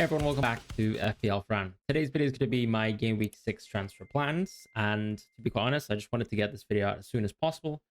Hey everyone, welcome back to FPL Fran. Today's video is going to be my game week 6 transfer plans, and to be quite honest, I just wanted to get this video out as soon as possible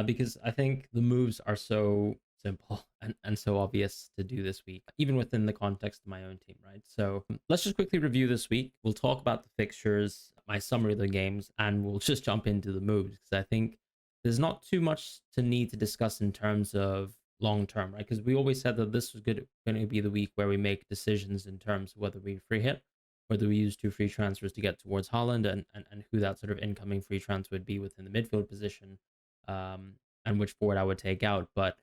because I think the moves are so simple and so obvious to do this week, even within the context of my own team, right? So let's just quickly review this week. We'll talk about the fixtures, my summary of the games, and we'll just jump into the moves because I think there's not too much to need to discuss in terms of long term, right? Because we always said that this was going to be the week where we make decisions in terms of whether we free hit, whether we use 2 free transfers to get towards Holland, and who that sort of incoming free transfer would be within the midfield position, and which forward I would take out. But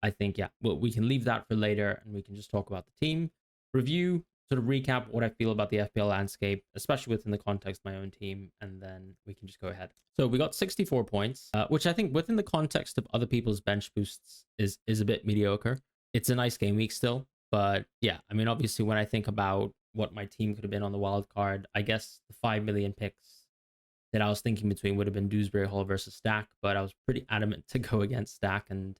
I think, yeah, well, we can leave that for later and we can just talk about the team, review, sort of recap what I feel about the FPL landscape, especially within the context of my own team, and then we can just go ahead. So we got 64 points, which I think within the context of other people's bench boosts is a bit mediocre. It's a nice game week still, but yeah, I mean, obviously when I think about what my team could have been on the wild card, I guess the 5 million picks that I was thinking between would have been Dewsbury Hall versus Stack, but I was pretty adamant to go against Stack, and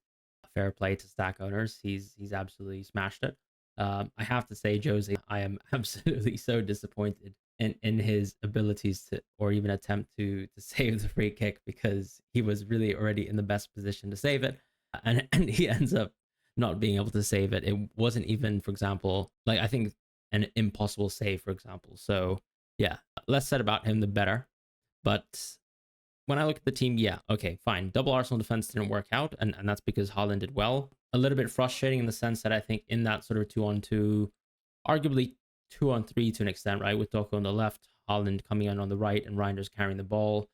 fair play to Stack owners. He's absolutely smashed it. I have to say, Josie, I am absolutely so disappointed in his abilities to, or even attempt to save the free kick, because he was really already in the best position to save it, and he ends up not being able to save it. It wasn't even, for example, like I think an impossible save, for example. So yeah, less said about him, the better. But when I look at the team, yeah, okay, fine. Double Arsenal defense didn't work out, and that's because Haaland did well. A little bit frustrating in the sense that I think in that sort of 2-on-2, arguably 2-on-3 to an extent, right? With Doku on the left, Haaland coming in on the right, and Reinders carrying the ball.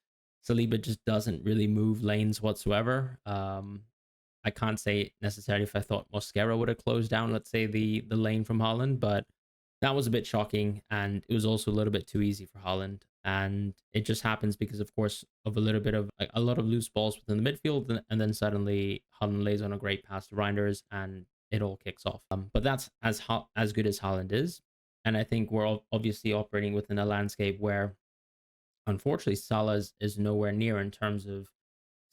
Saliba just doesn't really move lanes whatsoever. I can't say necessarily if I thought Mosquera would have closed down, let's say, the lane from Haaland, but that was a bit shocking, and it was also a little bit too easy for Haaland. And it just happens because, of course, of a little bit of like a lot of loose balls within the midfield, and then suddenly Haaland lays on a great pass to Reinders, and it all kicks off. But that's as good as Haaland is, and I think we're obviously operating within a landscape where, unfortunately, Salah is nowhere near in terms of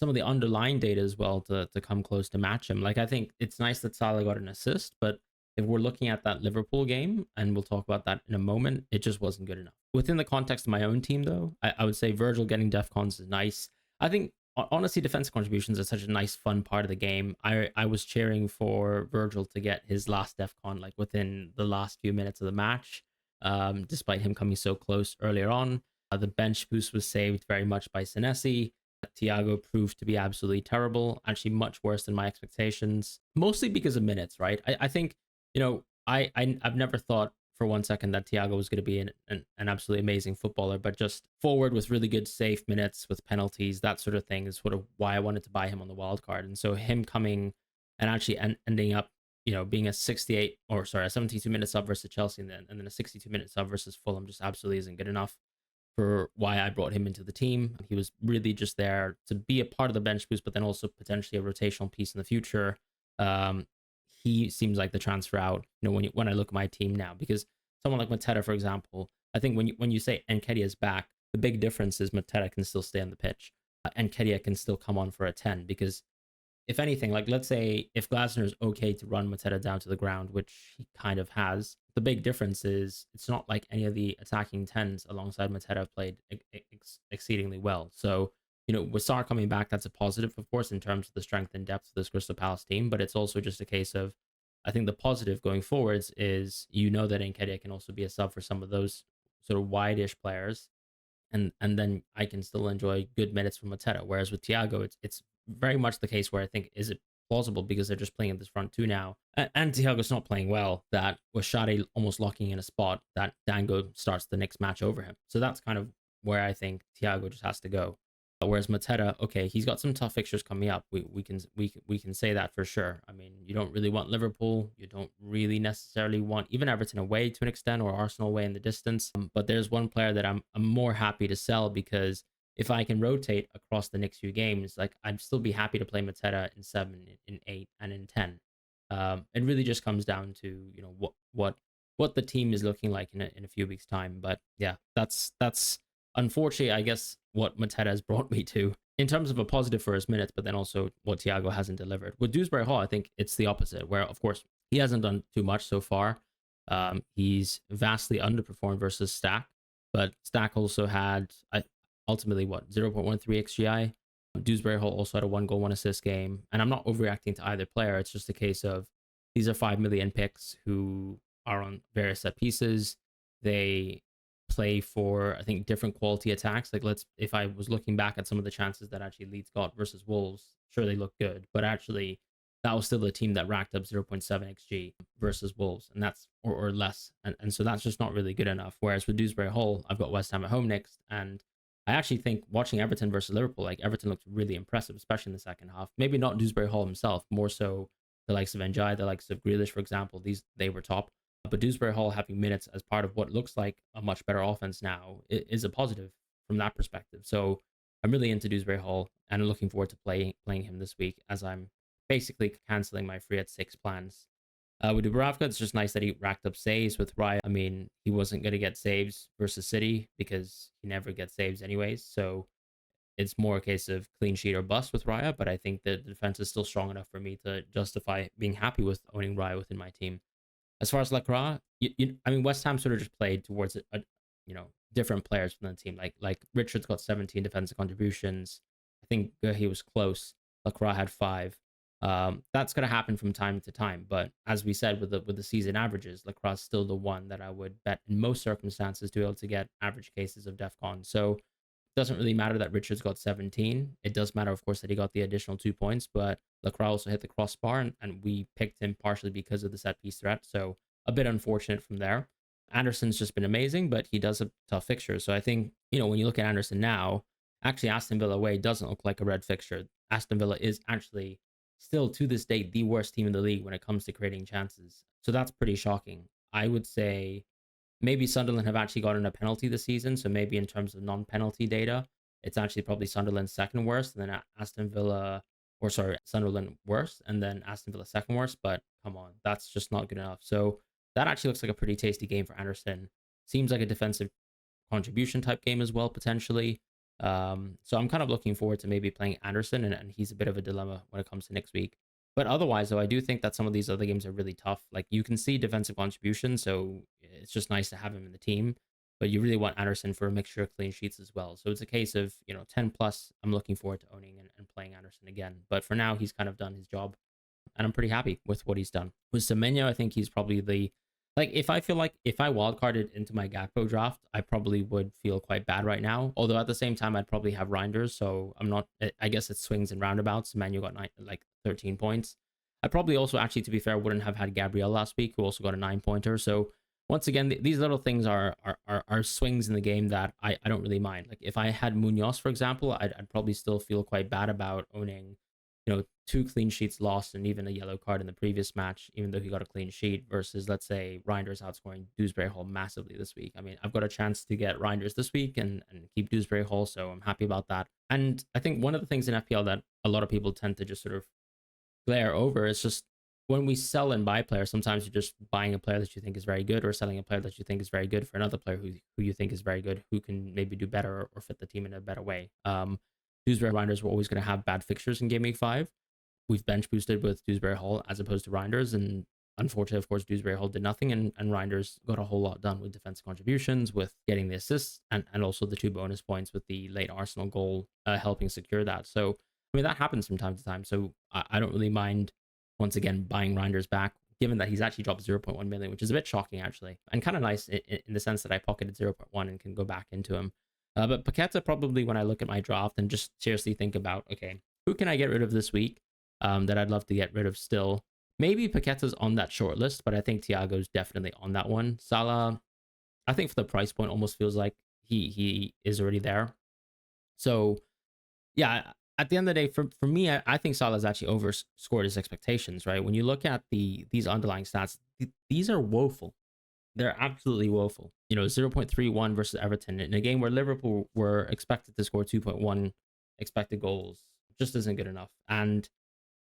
some of the underlying data as well to come close to match him. Like, I think it's nice that Salah got an assist, but if we're looking at that Liverpool game, and we'll talk about that in a moment, it just wasn't good enough. Within the context of my own team, though, I would say Virgil getting DEFCONs is nice. I think, honestly, defensive contributions are such a nice, fun part of the game. I was cheering for Virgil to get his last DEFCON, like, within the last few minutes of the match, despite him coming so close earlier on. The bench boost was saved very much by Senesi. Thiago proved to be absolutely terrible, actually much worse than my expectations, mostly because of minutes, right? I think, you know, I've never thought for one second that Thiago was going to be an absolutely amazing footballer, but just forward with really good safe minutes, with penalties, that sort of thing is sort of why I wanted to buy him on the wild card. And so him coming and actually ending up, you know, being a 72-minute sub versus Chelsea, and then a 62-minute sub versus Fulham just absolutely isn't good enough for why I brought him into the team. He was really just there to be a part of the bench boost, but then also potentially a rotational piece in the future. He seems like the transfer out, you know, when I look at my team now, because someone like Mateta, for example, I think when you say Nketiah is back, the big difference is Mateta can still stay on the pitch. Nketiah can still come on for a 10, because if anything, like, let's say if Glasner is okay to run Mateta down to the ground, which he kind of has, the big difference is it's not like any of the attacking 10s alongside Mateta have played exceedingly well. So, you know, with Sarr coming back, that's a positive, of course, in terms of the strength and depth of this Crystal Palace team, but it's also just a case of, I think the positive going forwards is, you know, that Nketiah can also be a sub for some of those sort of wide-ish players, and then I can still enjoy good minutes from Mateta. Whereas with Thiago, it's very much the case where I think, is it plausible, because they're just playing at this front two now, and Thiago's not playing well, that with Shadi almost locking in a spot, that Dango starts the next match over him. So that's kind of where I think Thiago just has to go. Whereas Mateta, okay, he's got some tough fixtures coming up. We can say that for sure. I mean, you don't really want Liverpool. You don't really necessarily want even Everton away to an extent, or Arsenal away in the distance. But there's one player that I'm more happy to sell, because if I can rotate across the next few games, like, I'd still be happy to play Mateta in 7, in 8, and in 10. It really just comes down to, you know, what the team is looking like in a few weeks' time. But yeah, that's unfortunately, I guess, what Mateta has brought me to in terms of a positive for his minutes, but then also what Thiago hasn't delivered. With Dewsbury Hall, I think it's the opposite, where, of course, he hasn't done too much so far. He's vastly underperformed versus Stack, but Stack also had ultimately what 0.13 xgi. Dewsbury Hall also had a 1 goal 1 assist game, and I'm not overreacting to either player. It's just a case of these are 5 million picks who are on various set pieces. They play for, I think, different quality attacks. Like, if I was looking back at some of the chances that actually Leeds got versus Wolves, sure they look good, but actually that was still a team that racked up 0.7 xg versus Wolves, and that's or less, and so that's just not really good enough. Whereas with Dewsbury Hall, I've got West Ham at home next, and I actually think watching Everton versus Liverpool, like Everton looked really impressive, especially in the second half. Maybe not Dewsbury Hall himself, more so the likes of Njai, the likes of Grealish, for example. They were top. But Dewsbury Hall having minutes as part of what looks like a much better offense now is a positive from that perspective. So I'm really into Dewsbury Hall and I'm looking forward to playing him this week as I'm basically canceling my free at six plans. With Dubravka, it's just nice that he racked up saves with Raya. I mean, he wasn't going to get saves versus City because he never gets saves anyways. So it's more a case of clean sheet or bust with Raya. But I think the defense is still strong enough for me to justify being happy with owning Raya within my team. As far as Lacroix, I mean, West Ham sort of just played towards different players from the team. Like Richards got 17 defensive contributions. I think he was close. Lacroix had 5. That's going to happen from time to time, but as we said with the season averages, Lacroix is still the one that I would bet in most circumstances to be able to get average cases of DEFCON. So doesn't really matter that Richards got 17. It does matter, of course, that he got the additional 2 points, but Lacroix also hit the crossbar, and we picked him partially because of the set piece threat. So a bit unfortunate from there. Anderson's just been amazing, but he does have tough fixtures. So I think, when you look at Anderson now, actually Aston Villa away doesn't look like a red fixture. Aston Villa is actually still to this day the worst team in the league when it comes to creating chances. So that's pretty shocking. I would say maybe Sunderland have actually gotten a penalty this season. So maybe in terms of non-penalty data, it's actually probably Sunderland's second worst, and then Aston Villa, or sorry, Sunderland worst, and then Aston Villa second worst. But come on, that's just not good enough. So that actually looks like a pretty tasty game for Anderson. Seems like a defensive contribution type game as well, potentially. So I'm kind of looking forward to maybe playing Anderson, and he's a bit of a dilemma when it comes to next week. But otherwise, though, I do think that some of these other games are really tough. Like you can see defensive contribution, so it's just nice to have him in the team. But you really want Anderson for a mixture of clean sheets as well. So it's a case of 10 plus. I'm looking forward to owning and playing Anderson again. But for now, he's kind of done his job, and I'm pretty happy with what he's done. With Semenyo, I think he's probably the if I feel like if I wildcarded into my Gakpo draft, I probably would feel quite bad right now. Although at the same time, I'd probably have Reinders, so I'm not. I guess it swings and roundabouts. Manu got 13 points. I probably also, actually, to be fair, wouldn't have had Gabriel last week, who also got a 9-pointer. So once again, these little things are swings in the game that I don't really mind. Like if I had Munoz, for example, I'd probably still feel quite bad about owning 2 clean sheets lost and even a yellow card in the previous match, even though he got a clean sheet, versus, let's say, Reinders outscoring Dewsbury Hall massively this week. I mean, I've got a chance to get Reinders this week and keep Dewsbury Hall, so I'm happy about that. And I think one of the things in FPL that a lot of people tend to just sort of glare over is just when we sell and buy players, sometimes you're just buying a player that you think is very good or selling a player that you think is very good for another player who you think is very good, who can maybe do better or fit the team in a better way. Dewsbury Reinders were always going to have bad fixtures in Game Week 5. We've bench boosted with Dewsbury Hall as opposed to Reinders, and unfortunately, of course, Dewsbury Hall did nothing, and Reinders got a whole lot done with defensive contributions, with getting the assists, and also the 2 bonus points with the late Arsenal goal, helping secure that. So, I mean, that happens from time to time. So I don't really mind, once again, buying Reinders back, given that he's actually dropped 0.1 million, which is a bit shocking, actually, and kind of nice in the sense that I pocketed 0.1 and can go back into him. But Paqueta, probably when I look at my draft and just seriously think about, okay, who can I get rid of this week that I'd love to get rid of still? Maybe Paqueta's on that short list, but I think Thiago's definitely on that one. Salah, I think for the price point, almost feels like he is already there. So, yeah, at the end of the day, for me, I think Salah's actually overscored his expectations, right? When you look at these underlying stats, these are woeful. They're absolutely woeful. 0.31 versus Everton in a game where Liverpool were expected to score 2.1 expected goals just isn't good enough. And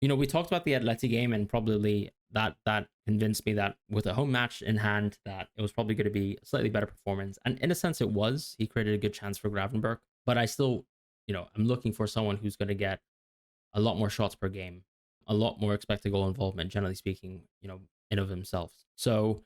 we talked about the Atleti game, and probably that convinced me that with a home match in hand, that it was probably going to be a slightly better performance. And in a sense, it was. He created a good chance for Gravenberg, but I still, I'm looking for someone who's going to get a lot more shots per game, a lot more expected goal involvement, generally speaking, in of themselves. So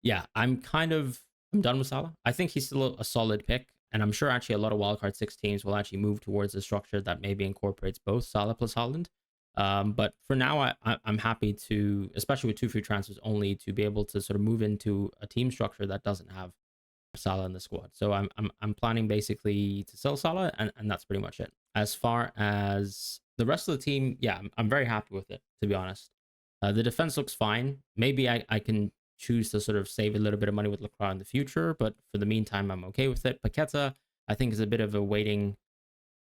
Yeah, I'm done with Salah. I think he's still a solid pick, and I'm sure actually a lot of wildcard six teams will actually move towards a structure that maybe incorporates both Salah plus Haaland. But for now, I'm happy to, especially with two free transfers only, to be able to sort of move into a team structure that doesn't have Salah in the squad. So I'm planning basically to sell Salah, and that's pretty much it. As far as the rest of the team, yeah, I'm very happy with it, to be honest. The defense looks fine. Maybe I can choose to sort of save a little bit of money with Lacroix in the future, but for the meantime, I'm okay with it. Paqueta, I think, is a bit of a waiting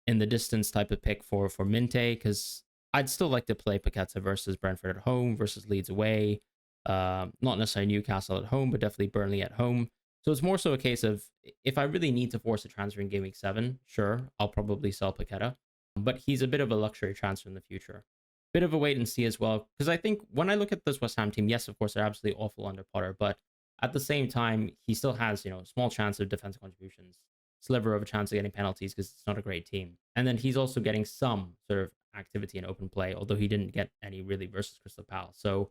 in the distance type of pick for Minte, because I'd still like to play Paqueta versus Brentford at home, versus Leeds away. Not necessarily Newcastle at home, but definitely Burnley at home. So it's more so a case of, if I really need to force a transfer in game week 7, sure, I'll probably sell Paqueta. But he's a bit of a luxury transfer in the future. Bit of a wait and see as well. Because I think when I look at this West Ham team, yes, of course, they're absolutely awful under Potter, but at the same time, he still has, small chance of defensive contributions, sliver of a chance of getting penalties because it's not a great team. And then he's also getting some sort of activity in open play, although he didn't get any really versus Crystal Palace. So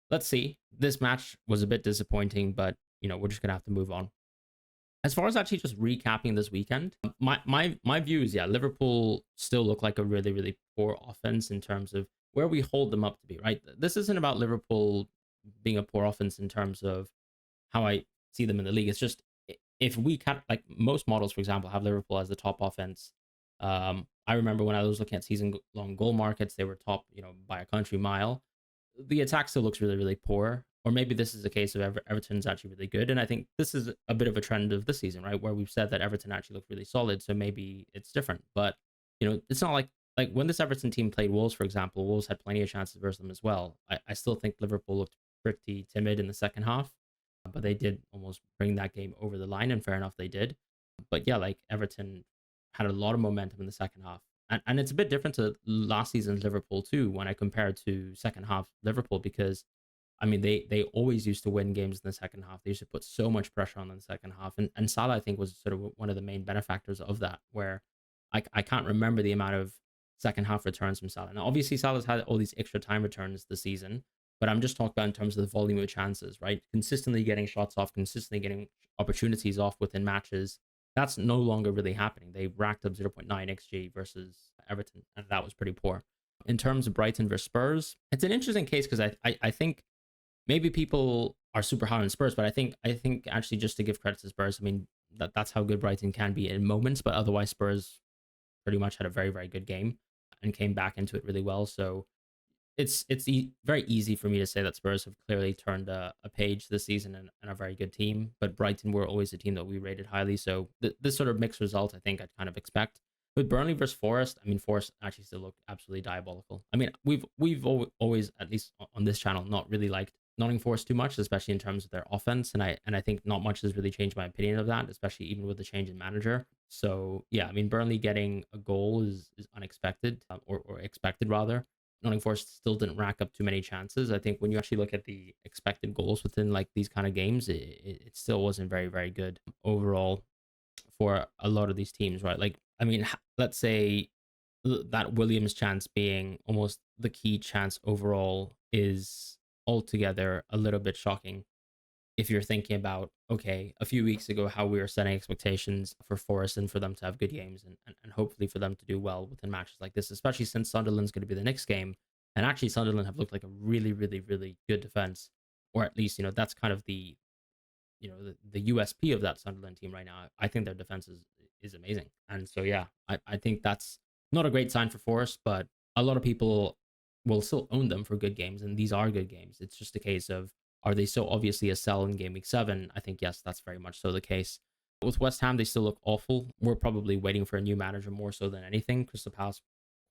let's see. This match was a bit disappointing, but we're just gonna have to move on. As far as actually just recapping this weekend, my view is, yeah, Liverpool still look like a really, really poor offense in terms of where we hold them up to be, right? This isn't about Liverpool being a poor offense in terms of how I see them in the league. It's just, if we can, like most models, for example, have Liverpool as the top offense. I remember when I was looking at season long goal markets, they were top, by a country mile. The attack still looks really, really poor. Or maybe this is a case of Everton's actually really good. And I think this is a bit of a trend of this season, right? Where we've said that Everton actually looked really solid. So maybe it's different. But, it's not like when this Everton team played Wolves, for example, Wolves had plenty of chances versus them as well. I still think Liverpool looked pretty timid in the second half, but they did almost bring that game over the line. And fair enough, they did. But yeah, like Everton had a lot of momentum in the second half. And it's a bit different to last season's Liverpool too, when I compare it to second half Liverpool, because I mean they always used to win games in the second half. They used to put so much pressure on in the second half. And Salah, I think, was sort of one of the main benefactors of that, where I can't remember the amount of second half returns from Salah. Now obviously Salah's had all these extra time returns this season, but I'm just talking about in terms of the volume of chances, right? Consistently getting shots off, consistently getting opportunities off within matches. That's no longer really happening. They racked up 0.9 xg versus Everton, and that was pretty poor. In terms of Brighton versus Spurs, it's an interesting case, because I think maybe people are super high on Spurs, but I think actually, just to give credit to Spurs, I mean that's how good Brighton can be in moments, but otherwise Spurs pretty much had a very, very good game and came back into it really well. So it's very easy for me to say that Spurs have clearly turned a page this season, and a very good team. But Brighton were always a team that we rated highly. So this sort of mixed result, I think I'd kind of expect. With Burnley versus Forest, I mean, Forest actually still looked absolutely diabolical. I mean, we've always, at least on this channel, not really liked Nottingham Forest too much, especially in terms of their offense. And I think not much has really changed my opinion of that, especially even with the change in manager. So yeah, I mean, Burnley getting a goal is unexpected, or expected rather. Nottingham Forest still didn't rack up too many chances. I think when you actually look at the expected goals within like these kind of games, it still wasn't very, very good overall for a lot of these teams, right? Like, I mean, let's say that Williams chance being almost the key chance overall is altogether a little bit shocking, if you're thinking about, okay, a few weeks ago, how we were setting expectations for Forest and for them to have good games, and hopefully for them to do well within matches like this, especially since Sunderland's going to be the next game. And actually, Sunderland have looked like a really, really, really good defense, or at least, that's kind of the USP of that Sunderland team right now. I think their defense is amazing. And so, yeah, I think that's not a great sign for Forest, but a lot of people will still own them for good games. And these are good games. It's just a case of, are they so obviously a sell in game week 7? I think, yes, that's very much so the case. With West Ham, they still look awful. We're probably waiting for a new manager more so than anything. Crystal Palace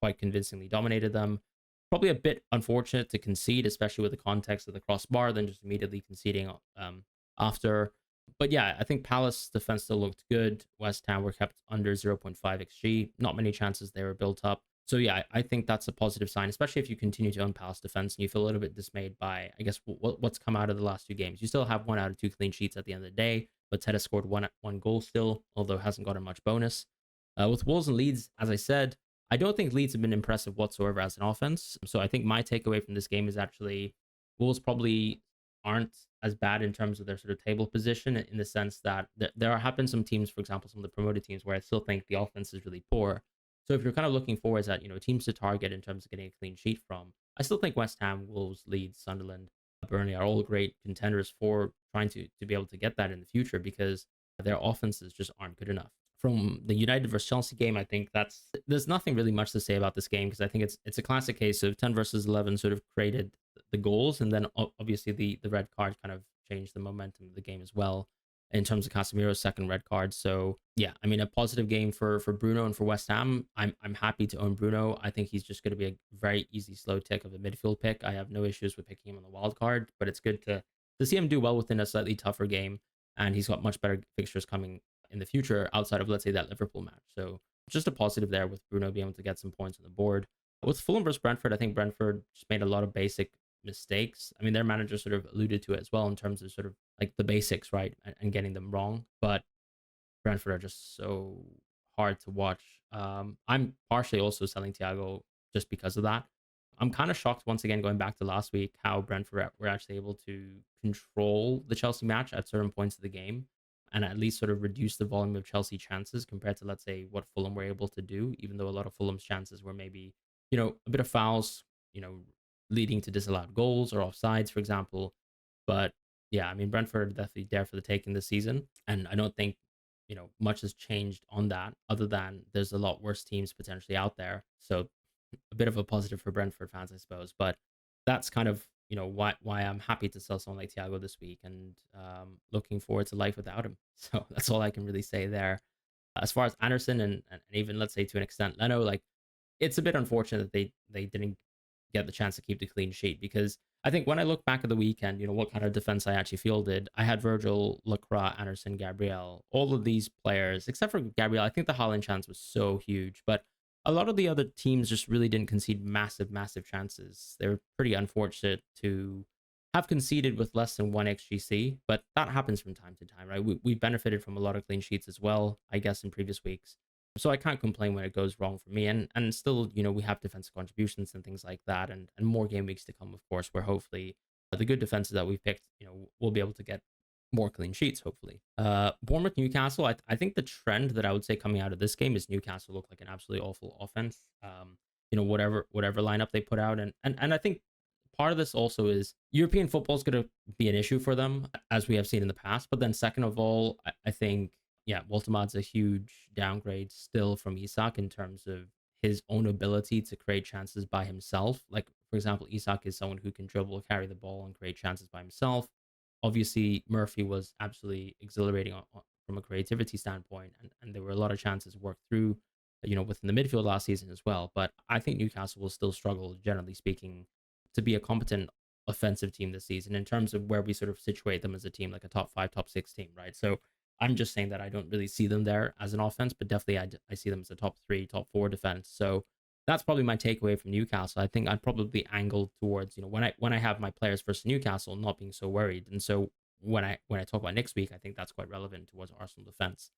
quite convincingly dominated them. Probably a bit unfortunate to concede, especially with the context of the crossbar, than just immediately conceding after. But yeah, I think Palace defense still looked good. West Ham were kept under 0.5 xg. Not many chances they were built up. So yeah, I think that's a positive sign, especially if you continue to own Palace defense and you feel a little bit dismayed by, I guess, what's come out of the last 2 games. You still have 1 out of 2 clean sheets at the end of the day, but Ted has scored one goal still, although hasn't gotten much bonus. With Wolves and Leeds, as I said, I don't think Leeds have been impressive whatsoever as an offense. So I think my takeaway from this game is actually Wolves probably aren't as bad in terms of their sort of table position, in the sense that have been some teams, for example, some of the promoted teams, where I still think the offense is really poor. So if you're kind of looking forward at, teams to target in terms of getting a clean sheet from, I still think West Ham, Wolves, Leeds, Sunderland, Burnley are all great contenders for trying to be able to get that in the future, because their offenses just aren't good enough. From the United versus Chelsea game, I think there's nothing really much to say about this game, because I think it's a classic case of 10 versus 11 sort of created the goals, and then obviously the red card kind of changed the momentum of the game as well, in terms of Casemiro's second red card. So yeah, I mean, a positive game for Bruno and for West Ham. I'm happy to own Bruno. I think he's just going to be a very easy slow tick of a midfield pick. I have no issues with picking him on the wild card, but it's good to see him do well within a slightly tougher game, and he's got much better fixtures coming in the future outside of, let's say, that Liverpool match. So just a positive there with Bruno being able to get some points on the board. With Fulham versus Brentford, I think Brentford just made a lot of basic mistakes. I mean, their manager sort of alluded to it as well, in terms of sort of like the basics, right, and getting them wrong. But Brentford are just so hard to watch. I'm partially also selling Thiago just because of that. I'm kind of shocked, once again, going back to last week, how Brentford were actually able to control the Chelsea match at certain points of the game, and at least sort of reduce the volume of Chelsea chances compared to, let's say, what Fulham were able to do, even though a lot of Fulham's chances were maybe, a bit of fouls, leading to disallowed goals or offsides, for example. But yeah, I mean, Brentford are definitely there for the taking this season. And I don't think, much has changed on that, other than there's a lot worse teams potentially out there. So a bit of a positive for Brentford fans, I suppose. But that's kind of, why I'm happy to sell someone like Thiago this week, and looking forward to life without him. So that's all I can really say there. As far as Anderson, and even, let's say, to an extent, Leno, like, it's a bit unfortunate that they didn't get the chance to keep the clean sheet, because I think when I look back at the weekend, what kind of defense I actually fielded, I had Virgil, Lacroix, Anderson, Gabriel, all of these players, except for Gabriel. I think the Haaland chance was so huge, but a lot of the other teams just really didn't concede massive, massive chances. They were pretty unfortunate to have conceded with less than 1 XGC, but that happens from time to time, right? We benefited from a lot of clean sheets as well, I guess, in previous weeks. So I can't complain when it goes wrong for me. And still, we have defensive contributions and things like that, and more game weeks to come, of course, where hopefully the good defenses that we've picked, we'll be able to get more clean sheets, hopefully. Bournemouth, Newcastle, I think the trend that I would say coming out of this game is Newcastle look like an absolutely awful offense. Whatever lineup they put out. And I think part of this also is European football is going to be an issue for them, as we have seen in the past. But then second of all, I think, yeah, Woltemad's a huge downgrade still from Isak in terms of his own ability to create chances by himself. Like, for example, Isak is someone who can dribble, carry the ball, and create chances by himself. Obviously, Murphy was absolutely exhilarating from a creativity standpoint, and there were a lot of chances worked through, within the midfield last season as well. But I think Newcastle will still struggle, generally speaking, to be a competent offensive team this season, in terms of where we sort of situate them as a team, like a top 5, top 6 team, right? So I'm just saying that I don't really see them there as an offense, but definitely I see them as a top 3, top 4 defense. So that's probably my takeaway from Newcastle. I think I'd probably angle towards, when I have my players versus Newcastle, not being so worried. And so when I talk about next week, I think that's quite relevant towards Arsenal defense.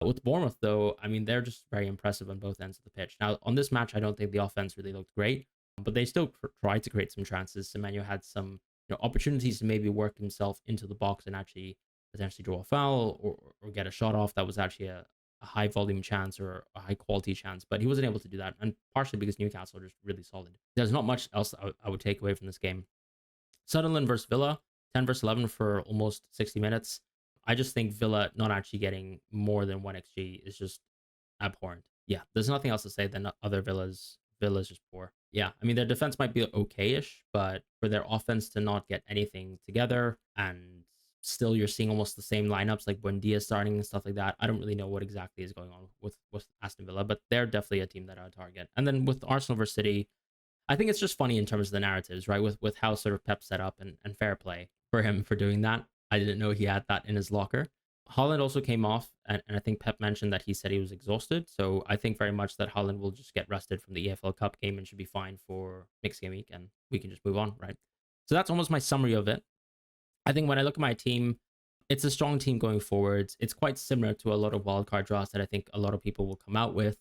With Bournemouth, though, I mean, they're just very impressive on both ends of the pitch. Now, on this match, I don't think the offense really looked great, but they still tried to create some chances. Semenyo had some, opportunities to maybe work himself into the box and actually potentially draw a foul, or get a shot off that was actually a high volume chance or a high quality chance, but he wasn't able to do that. And partially because Newcastle are just really solid. There's not much else I would take away from this game. Sunderland versus Villa, 10 versus 11 for almost 60 minutes. I just think Villa not actually getting more than 1 XG is just abhorrent. Yeah, there's nothing else to say than other Villa's just poor. Yeah, I mean, their defense might be okay-ish, but for their offense to not get anything together, and still you're seeing almost the same lineups, like Buendia starting and stuff like that. I don't really know what exactly is going on with Aston Villa, but they're definitely a team that I would target. And then with Arsenal versus City, I think it's just funny in terms of the narratives, right? With how sort of Pep set up, and fair play for him for doing that. I didn't know he had that in his locker. Haaland also came off, and I think Pep mentioned that he said he was exhausted. So I think very much that Haaland will just get rested from the EFL Cup game and should be fine for next game week, and we can just move on, right? So that's almost my summary of it. I think when I look at my team, it's a strong team going forward. It's quite similar to a lot of wildcard draws that I think a lot of people will come out with.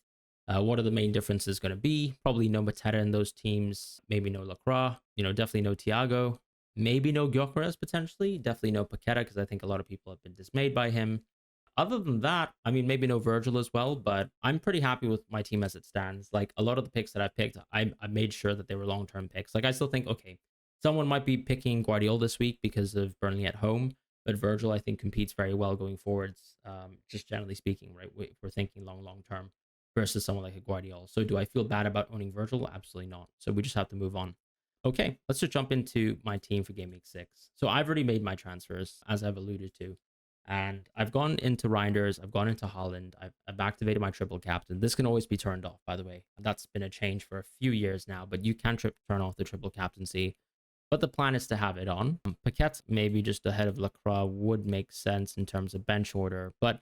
What are the main differences going to be? Probably no Mateta in those teams, maybe no Lacroix, definitely no Thiago, Maybe no Gyökeres potentially. Definitely no Paqueta because I think a lot of people have been dismayed by him. Other than that, I mean, maybe no Virgil as well, but I'm pretty happy with my team as it stands. Like a lot of the picks that I picked, I made sure that they were long term picks. Like I still think, okay, someone might be picking Guardiola this week because of Burnley at home, but Virgil I think competes very well going forwards. Just generally speaking, right? If we're thinking long term versus someone like a Guardiola. So do I feel bad about owning Virgil? Absolutely not. So we just have to move on. Okay, let's just jump into my team for Game Week 6. So I've already made my transfers, as I've alluded to. And I've gone into Reinders, I've gone into Holland, I've activated my triple captain. This can always be turned off, by the way. That's been a change for a few years now, but you can turn off the triple captaincy. But the plan is to have it on. Paquette, maybe just ahead of Lacroix, would make sense in terms of bench order. But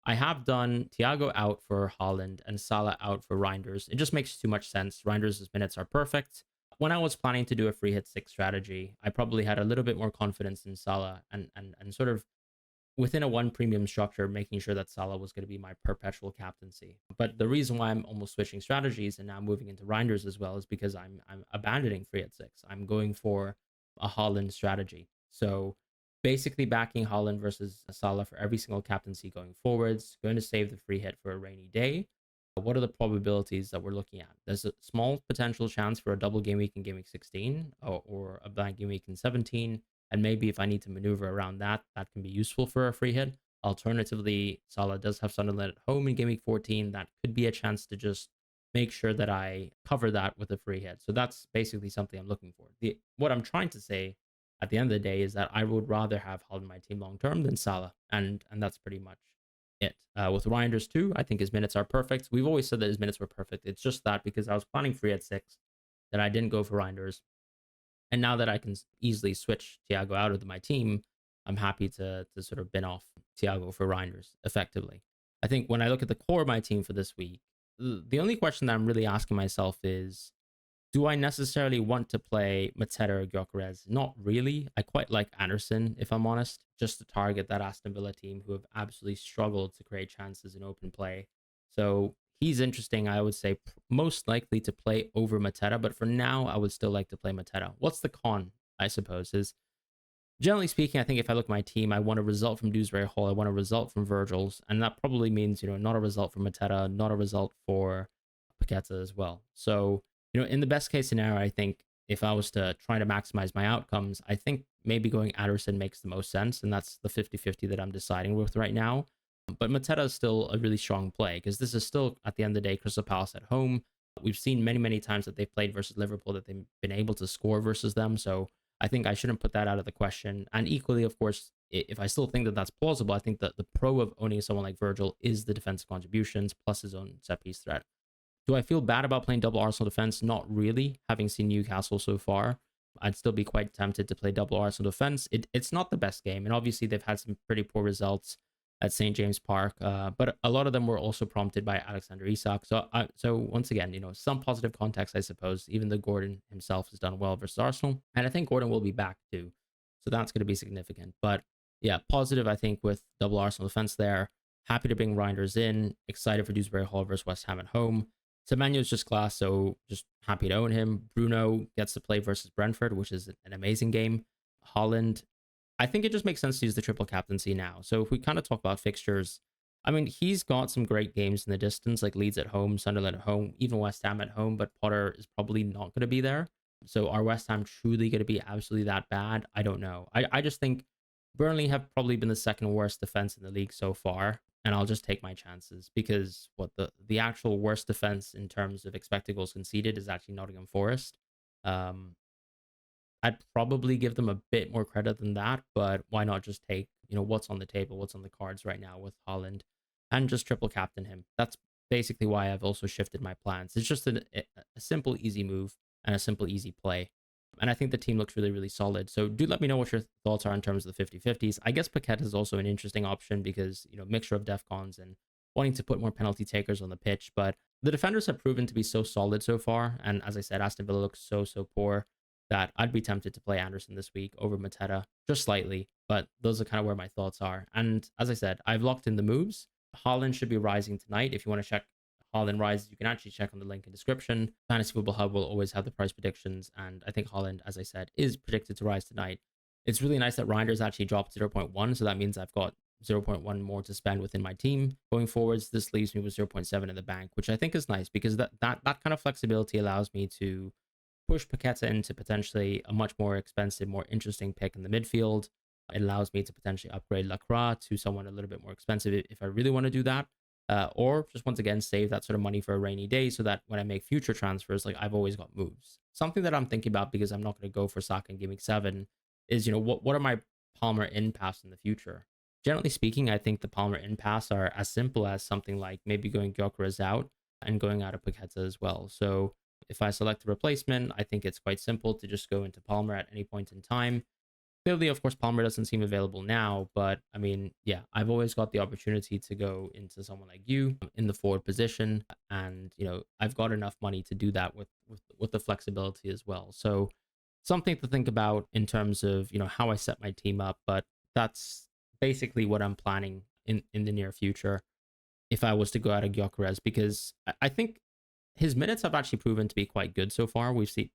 I have done Thiago out for Holland and Salah out for Reinders. It just makes too much sense. Reinders' minutes are perfect. When I was planning to do a free hit six strategy, I probably had a little bit more confidence in Salah and sort of within a one premium structure, making sure that Salah was going to be my perpetual captaincy. But the reason why I'm almost switching strategies and now moving into Reinders as well is because I'm abandoning free at six. I'm going for a Holland strategy. So basically backing Holland versus Salah for every single captaincy going forwards, going to save the free hit for a rainy day. What are the probabilities that we're looking at? There's a small potential chance for a double game week in game week 16 or a blank game week in 17. And maybe if I need to maneuver around that, that can be useful for a free hit. Alternatively, Salah does have Sunderland at home in game week 14. That could be a chance to just make sure that I cover that with a free hit. So that's basically something I'm looking for. What I'm trying to say at the end of the day is that I would rather have Holland in my team long term than Salah, and that's pretty much it. With Reinders too, I think his minutes are perfect. We've always said that his minutes were perfect. It's just that because I was planning free at six, that I didn't go for Reinders. And now that I can easily switch Thiago out of my team, I'm happy to sort of bin off Thiago for Reinders effectively. I think when I look at the core of my team for this week, the only question that I'm really asking myself is, do I necessarily want to play Mateta or Gyökeres? Not really. I quite like Anderson, if I'm honest, just to target that Aston Villa team who have absolutely struggled to create chances in open play. So he's interesting, I would say, most likely to play over Mateta, but for now, I would still like to play Mateta. What's the con, I suppose, is generally speaking, I think if I look at my team, I want a result from Dewsbury Hall, I want a result from Virgil's, and that probably means, not a result for Mateta, not a result for Paqueta as well. So, in the best case scenario, I think if I was to try to maximize my outcomes, I think maybe going Anderson makes the most sense, and that's the 50-50 that I'm deciding with right now. But Mateta is still a really strong play because this is still, at the end of the day, Crystal Palace at home. We've seen many, many times that they've played versus Liverpool that they've been able to score versus them. So I think I shouldn't put that out of the question. And equally, of course, if I still think that that's plausible, I think that the pro of owning someone like Virgil is the defensive contributions plus his own set piece threat. Do I feel bad about playing double Arsenal defense? Not really, having seen Newcastle so far. I'd still be quite tempted to play double Arsenal defense. It's not the best game, and obviously they've had some pretty poor results at St. James Park, but a lot of them were also prompted by Alexander Isak. So once again, some positive context, I suppose, even though Gordon himself has done well versus Arsenal, and I think Gordon will be back too, so that's going to be significant. But yeah, positive, I think, with double Arsenal defense there. Happy to bring Reinders in. Excited for Dewsbury Hall versus West Ham at home. Semenyo's just class, so just happy to own him. Bruno gets to play versus Brentford, which is an amazing game. Holland, I think it just makes sense to use the triple captaincy now. So if we kind of talk about fixtures, I mean, he's got some great games in the distance, like Leeds at home, Sunderland at home, even West Ham at home, but Potter is probably not going to be there. So are West Ham truly going to be absolutely that bad? I don't know. I just think Burnley have probably been the second worst defense in the league so far, and I'll just take my chances because what the actual worst defense in terms of expected goals conceded is actually Nottingham Forest. Um, I'd probably give them a bit more credit than that, but why not just take, what's on the table, what's on the cards right now with Holland and just triple captain him. That's basically why I've also shifted my plans. It's just a simple, easy move and a simple, easy play. And I think the team looks really, really solid. So do let me know what your thoughts are in terms of the 50-50s. I guess Paquette is also an interesting option because, mixture of DEFCONs and wanting to put more penalty takers on the pitch. But the defenders have proven to be so solid so far. And as I said, Aston Villa looks so, so poor that I'd be tempted to play Anderson this week over Mateta just slightly. But those are kind of where my thoughts are. And as I said, I've locked in the moves. Holland should be rising tonight. If you want to check Haaland rises, you can actually check on the link in description. Fantasy Football Hub will always have the price predictions, and I think Haaland, as I said, is predicted to rise tonight. It's really nice that Reinders actually dropped 0.1, so that means I've got 0.1 more to spend within my team going forwards. This leaves me with 0.7 in the bank, which I think is nice because that kind of flexibility allows me to push Paqueta into potentially a much more expensive, more interesting pick in the midfield. It allows me to potentially upgrade Lacroix to someone a little bit more expensive if I really want to do that. Or just once again, save that sort of money for a rainy day so that when I make future transfers, like I've always got moves. Something that I'm thinking about because I'm not going to go for Saka in Gameweek 7 is, what are my Palmer in paths in the future? Generally speaking, I think the Palmer in paths are as simple as something like maybe going Gyökeres out and going out of Paqueta as well. So if I select a replacement, I think it's quite simple to just go into Palmer at any point in time. Clearly, of course, Palmer doesn't seem available now, but I mean, yeah, I've always got the opportunity to go into someone like you in the forward position, and I've got enough money to do that with the flexibility as well. So something to think about in terms of how I set my team up, but that's basically what I'm planning in the near future if I was to go out of Gyökeres, because I think his minutes have actually proven to be quite good so far. We've seen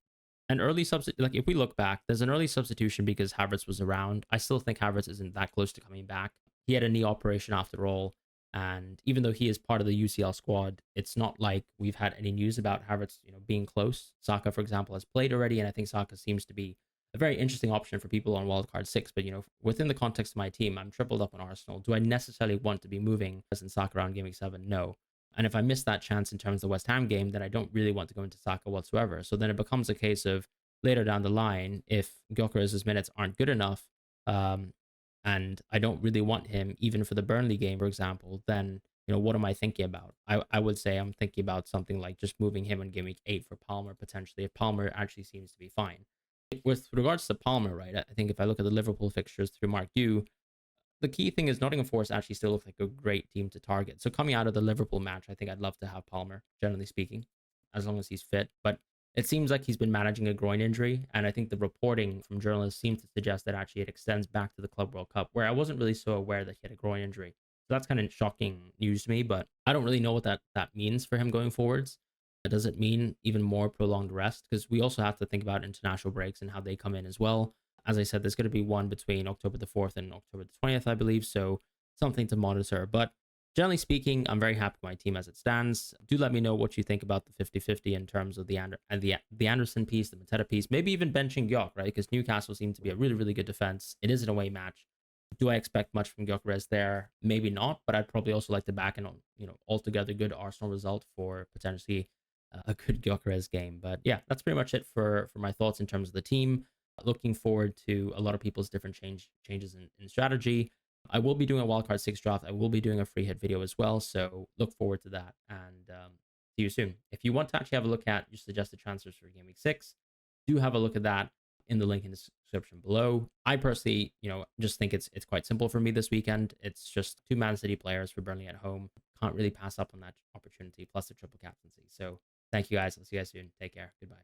an early substitute. Like if we look back, there's an early substitution because Havertz was around. I still think Havertz isn't that close to coming back. He had a knee operation after all, and even though he is part of the UCL squad, it's not like we've had any news about Havertz, being close. Saka, for example, has played already, and I think Saka seems to be a very interesting option for people on wildcard 6. But within the context of my team, I'm tripled up on Arsenal. Do I necessarily want to be moving as in Saka around Gameweek 7? No. And if I miss that chance in terms of the West Ham game, then I don't really want to go into Saka whatsoever. So then it becomes a case of later down the line, if Gyökeres' minutes aren't good enough, and I don't really want him even for the Burnley game, for example, then what am I thinking about? I would say I'm thinking about something like just moving him in Gameweek 8 for Palmer potentially, if Palmer actually seems to be fine. With regards to Palmer, right? I think if I look at the Liverpool fixtures through Mark U, the key thing is Nottingham Forest actually still looks like a great team to target. So coming out of the Liverpool match, I think I'd love to have Palmer, generally speaking, as long as he's fit. But it seems like he's been managing a groin injury, and I think the reporting from journalists seems to suggest that actually it extends back to the Club World Cup, where I wasn't really so aware that he had a groin injury. So that's kind of shocking news to me, but I don't really know what that means for him going forwards. Does it mean even more prolonged rest? Because we also have to think about international breaks and how they come in as well. As I said, there's going to be one between October the 4th and October the 20th, I believe. So something to monitor. But generally speaking, I'm very happy with my team as it stands. Do let me know what you think about the 50-50 in terms of the Anderson piece, the Mateta piece, maybe even benching Gyök, right? Because Newcastle seem to be a really, really good defense. It is an away match. Do I expect much from Gyökeres there? Maybe not, but I'd probably also like to back in on, altogether good Arsenal result for potentially a good Gyökeres game. But yeah, that's pretty much it for my thoughts in terms of the team. Looking forward to a lot of people's different changes in strategy. I will be doing a wildcard 6 draft. I will be doing a free hit video as well. So look forward to that, and see you soon. If you want to actually have a look at your suggested transfers for Game Week 6, do have a look at that in the link in the description below. I personally, just think it's quite simple for me this weekend. It's just 2 Man City players for Burnley at home. Can't really pass up on that opportunity, plus the triple captaincy. So thank you guys. I'll see you guys soon. Take care. Goodbye.